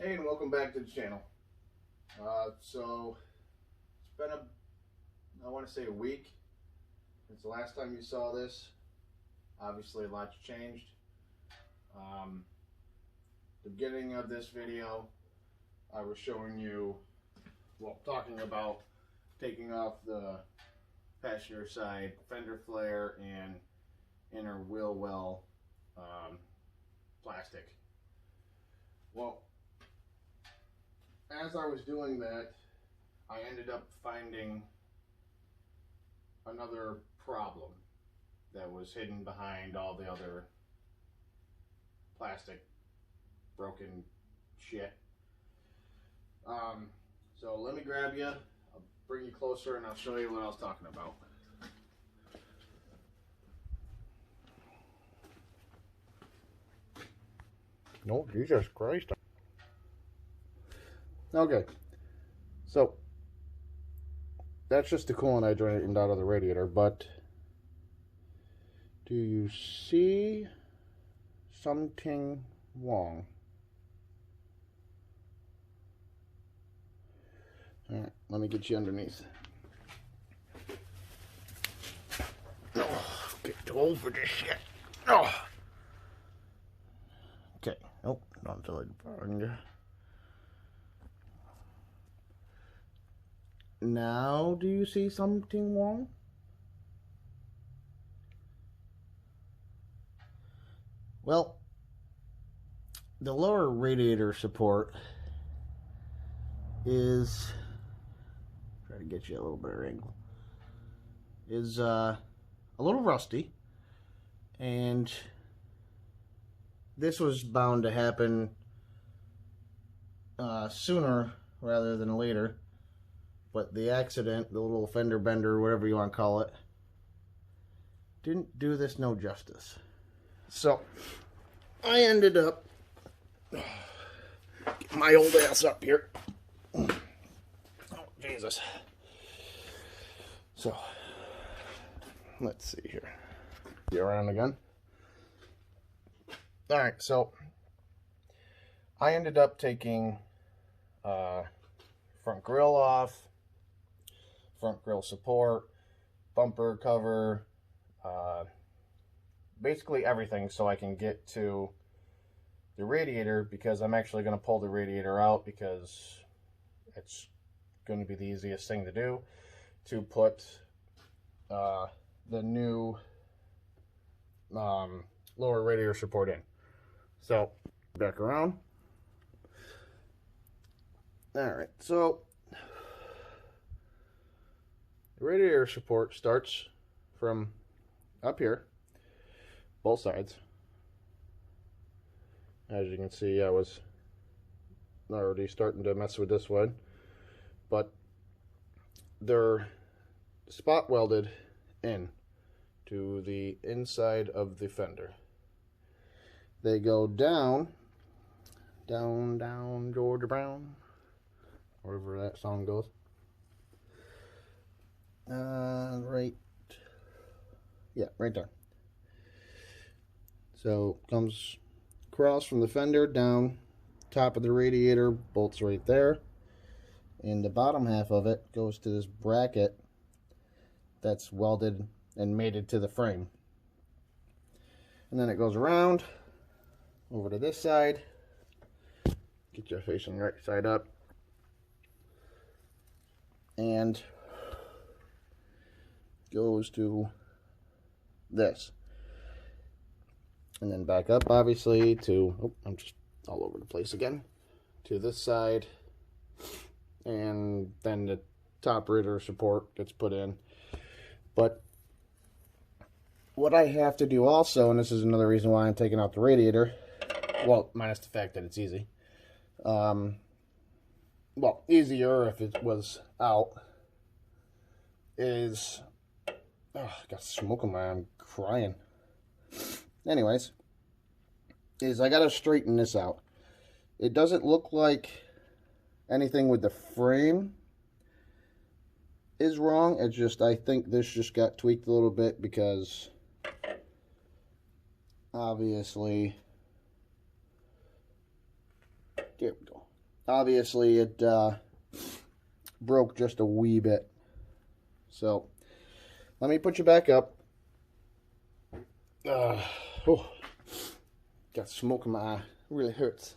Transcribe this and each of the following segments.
Hey, and welcome back to the channel. So it's been I want to say a week since the last time you saw this. Obviously, a lot's changed. The beginning of this video, I was showing you, talking about taking off the passenger side fender flare and inner wheel well plastic. Well, as I was doing that, I ended up finding another problem that was hidden behind all the other plastic broken shit. So let me grab you, I'll bring you closer, and I'll show you what I was talking about. No, Jesus Christ. Okay, so that's just the coolant I drained out of the radiator, but do you see something wrong? Alright, let me get you underneath. Oh, get too old for this shit. Oh. Okay, nope, not until I find you. Now, do you see something wrong? Well, the lower radiator support is, try to get you a little better angle, is a little rusty, and this was bound to happen sooner rather than later. But the accident, the little fender bender, whatever you want to call it, didn't do this no justice. So I ended up getting my old ass up here. Oh, Jesus. So let's see here. Get around again. Alright, so I ended up taking front grille off, front grille support, bumper cover, basically everything, so I can get to the radiator, because I'm actually going to pull the radiator out because it's going to be the easiest thing to do, to put the new lower radiator support in. So back around. Alright, so the radiator support starts from up here, both sides. As you can see, I was already starting to mess with this one, but they're spot welded in to the inside of the fender. They go down, down, Georgia Brown, wherever that song goes. Right, yeah, right there. So comes across from the fender down, top of the radiator, bolts right there, and the bottom half of it goes to this bracket that's welded and mated to the frame. And then it goes around over to this side. Get you facing right side up, and goes to this, and then back up, obviously, to, oh, I'm just all over the place again, to this side, and then the top radiator support gets put in. But what I have to do also, and this is another reason why I'm taking out the radiator, well, minus the fact that it's easy, well, easier if it was out, is, oh, I got smoke in my eye, I'm crying. Anyways, is I gotta straighten this out. It doesn't look like anything with the frame is wrong. It's just, I think this just got tweaked a little bit, because obviously, there we go. obviously it broke just a wee bit. So let me put you back up. Oh, got smoke in my eye. It really hurts.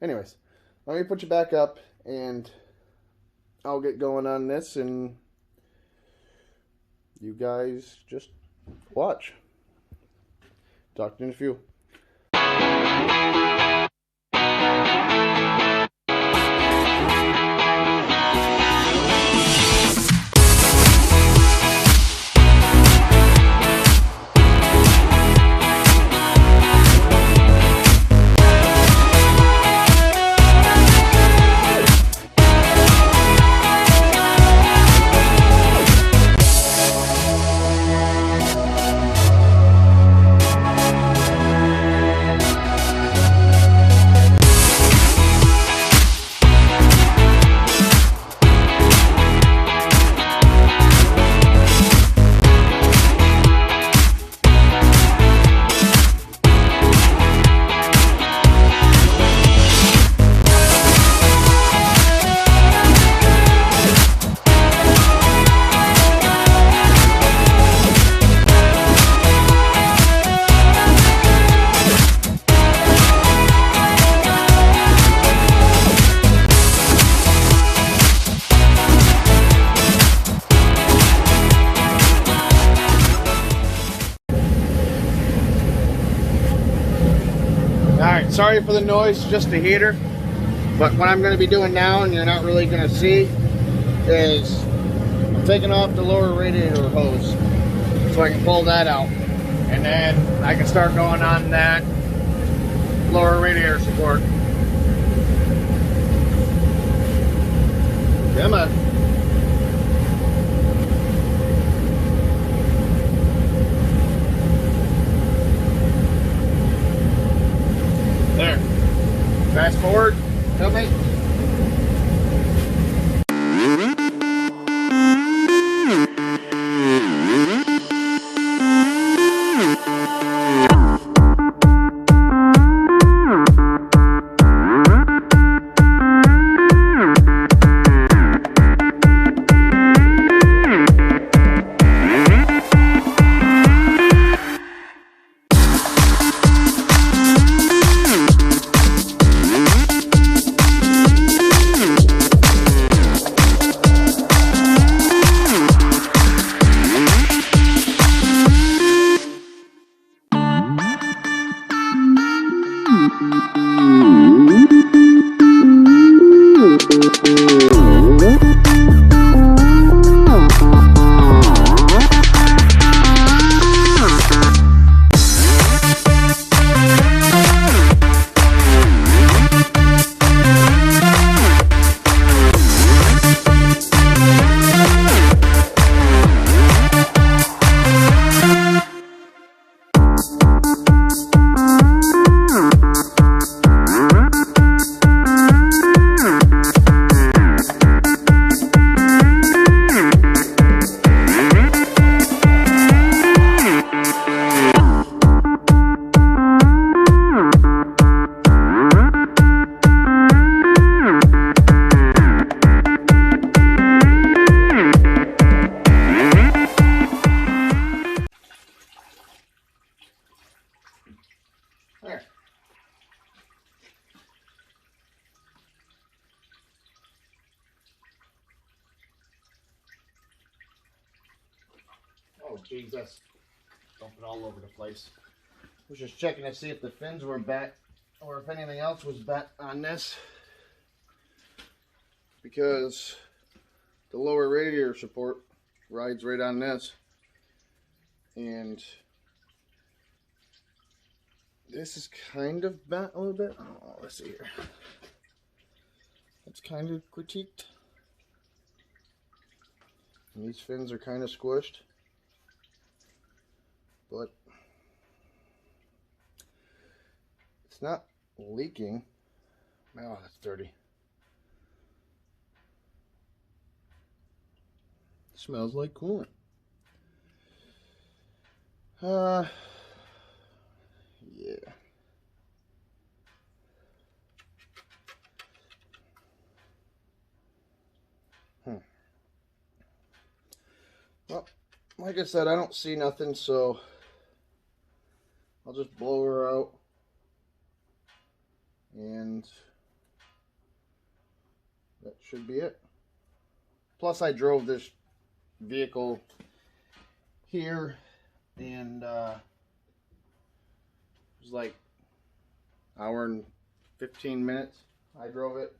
Anyways, let me put you back up and I'll get going on this and you guys just watch. Talk to you in a few. Alright, sorry for the noise, just the heater. But what I'm going to be doing now, and you're not really going to see, is I'm taking off the lower radiator hose so I can pull that out. And then I can start going on that lower radiator support. Come on. There. Fast forward. Help me. There. Oh, Jesus. Dumping all over the place. I was just checking to see if the fins were bent or if anything else was bent on this. Because the lower radiator support rides right on this. And this is kind of bent a little bit. Oh, let's see here. It's kind of critiqued. And these fins are kind of squished. But it's not leaking. Oh, that's dirty. Smells like coolant. Yeah. like I said, I don't see nothing, so I'll just blow her out. And that should be it. Plus, I drove this vehicle here, and it was like an hour and 15 minutes I drove it.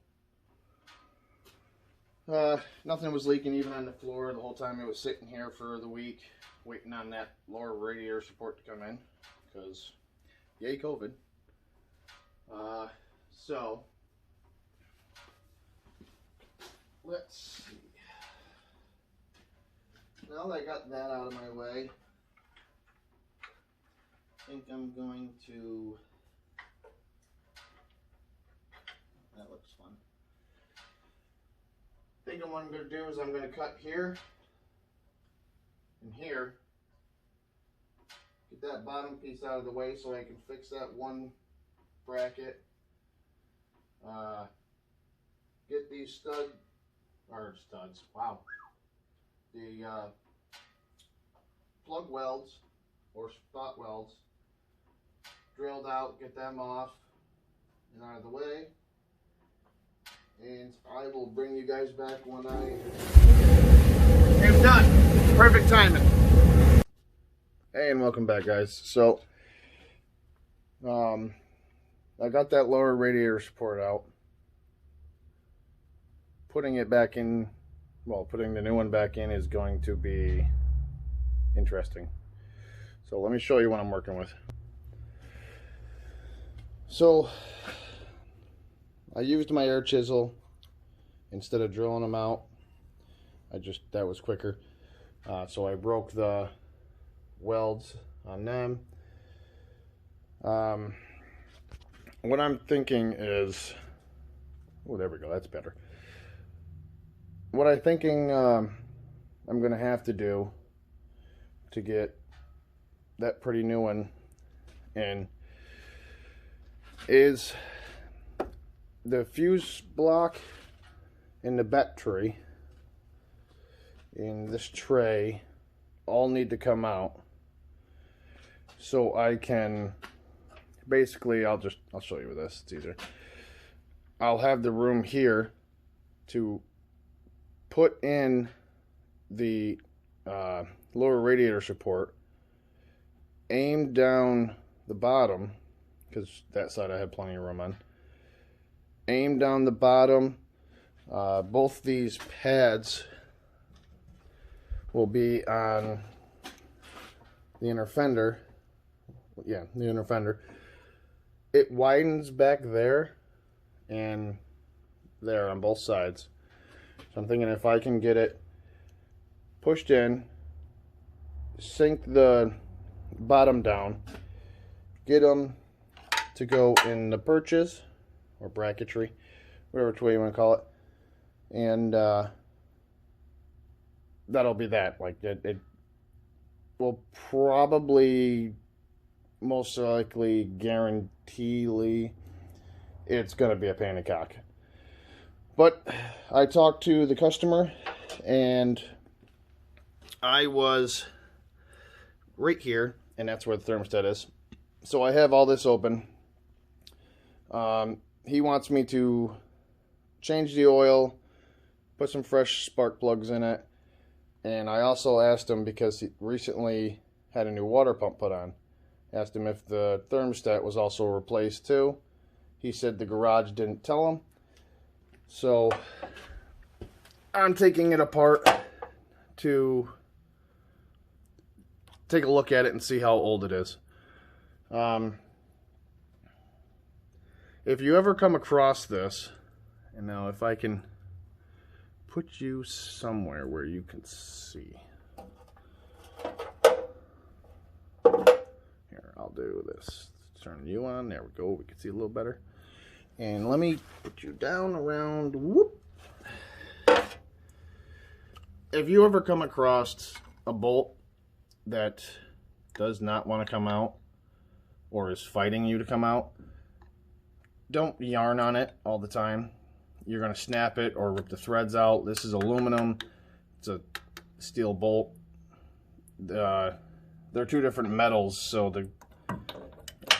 Nothing was leaking even on the floor the whole time it was sitting here for the week, waiting on that lower radiator support to come in, because yay COVID. So let's see. Now that I got that out of my way, I think I'm going to, that looks fun. I think what I'm going to do is I'm going to cut here and here, get that bottom piece out of the way so I can fix that one bracket, get these studs, wow, the plug welds or spot welds drilled out, get them off and out of the way, and I will bring you guys back when I am done. Perfect timing. Hey, and welcome back, guys. So I got that lower radiator support out. Putting it back in, well, putting the new one back in is going to be interesting. So let me show you what I'm working with. So I used my air chisel instead of drilling them out. That was quicker. So I broke the welds on them. What I'm thinking is, oh, there we go, that's better. What I'm thinking I'm gonna have to do to get that pretty new one in is the fuse block and the battery in this tray all need to come out, so I can basically, I'll show you with this, it's easier. I'll have the room here to put in the lower radiator support, aim down the bottom, because that side I have plenty of room on, aim down the bottom. Both these pads will be on the inner fender. Yeah, the inner fender. It widens back there and there on both sides. So I'm thinking if I can get it pushed in, sink the bottom down, get them to go in the perches or bracketry, whatever way you want to call it, and that'll be that. Like it will probably, most likely, guaranteedly, it's going to be a pain in the cock. But I talked to the customer, and I was right here, and that's where the thermostat is. So I have all this open. He wants me to change the oil, put some fresh spark plugs in it, and I also asked him, because he recently had a new water pump put on, asked him if the thermostat was also replaced too. He said the garage didn't tell him. So I'm taking it apart to take a look at it and see how old it is. If you ever come across this, and now if I can put you somewhere where you can see. Here, I'll do this. Turn you on. There we go. We can see a little better. And let me put you down around, whoop. If you ever come across a bolt that does not want to come out or is fighting you to come out, don't yarn on it all the time. You're going to snap it or rip the threads out. This is aluminum. It's a steel bolt. they're two different metals, so they're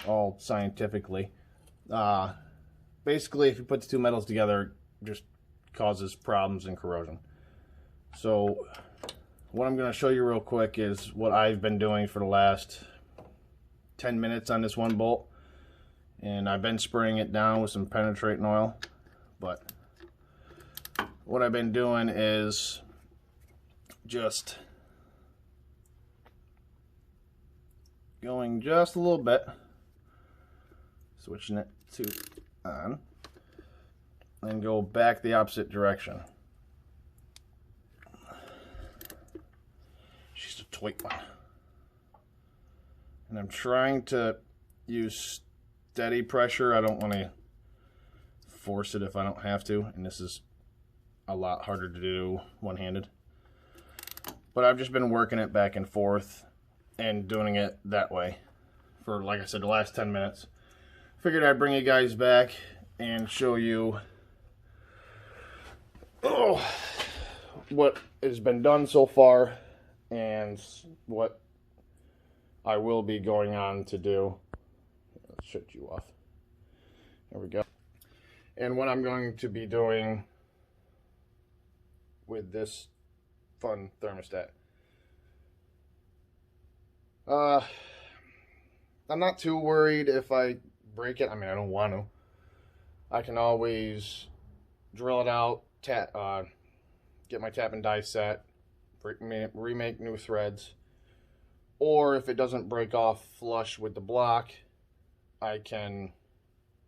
all scientifically. Basically, if you put the two metals together, it just causes problems and corrosion. So what I'm going to show you real quick is what I've been doing for the last 10 minutes on this one bolt. And I've been spraying it down with some penetrating oil. But what I've been doing is just going just a little bit, switching it to on, and go back the opposite direction. She's a tight one. And I'm trying to use steady pressure. I don't want to force it if I don't have to, and this is a lot harder to do one-handed. But I've just been working it back and forth and doing it that way for, like I said, the last 10 minutes. Figured I'd bring you guys back and show you what has been done so far and what I will be going on to do. Let's shut you off. There we go. And what I'm going to be doing with this fun thermostat. I'm not too worried if I break it. I mean, I don't want to. I can always drill it out, get my tap and die set, remake new threads. Or if it doesn't break off flush with the block, I can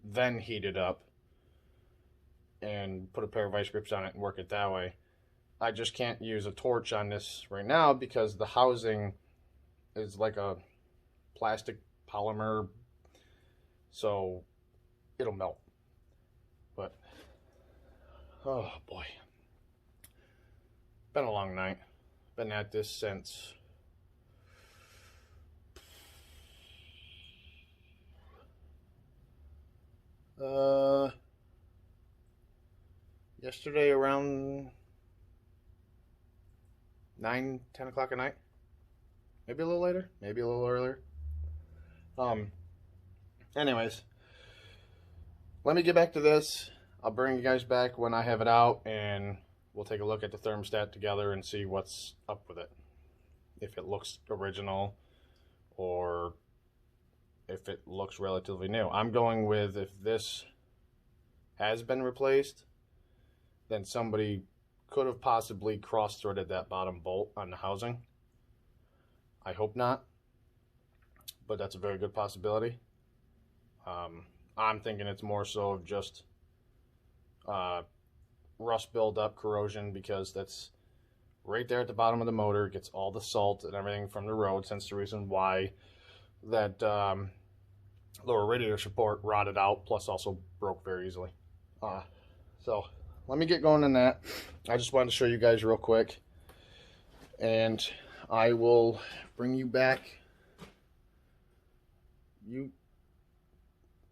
then heat it up and put a pair of vice grips on it and work it that way. I just can't use a torch on this right now because the housing is like a plastic polymer, so it'll melt. But oh boy, been a long night. Been at this since yesterday around 9, 10 o'clock at night. Maybe a little later, maybe a little earlier. Anyways, let me get back to this. I'll bring you guys back when I have it out, and we'll take a look at the thermostat together and see what's up with it. If it looks original or if it looks relatively new. I'm going with, if this has been replaced, then somebody could have possibly cross-threaded that bottom bolt on the housing. I hope not, but that's a very good possibility. I'm thinking it's more so of just rust buildup, corrosion, because that's right there at the bottom of the motor. It gets all the salt and everything from the road, hence the reason why that lower radiator support rotted out, plus also broke very easily. So let me get going on that. I just wanted to show you guys real quick, and I will bring you back.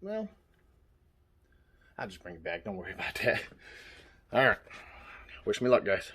Well, I'll just bring you back. Don't worry about that. All right. Wish me luck, guys.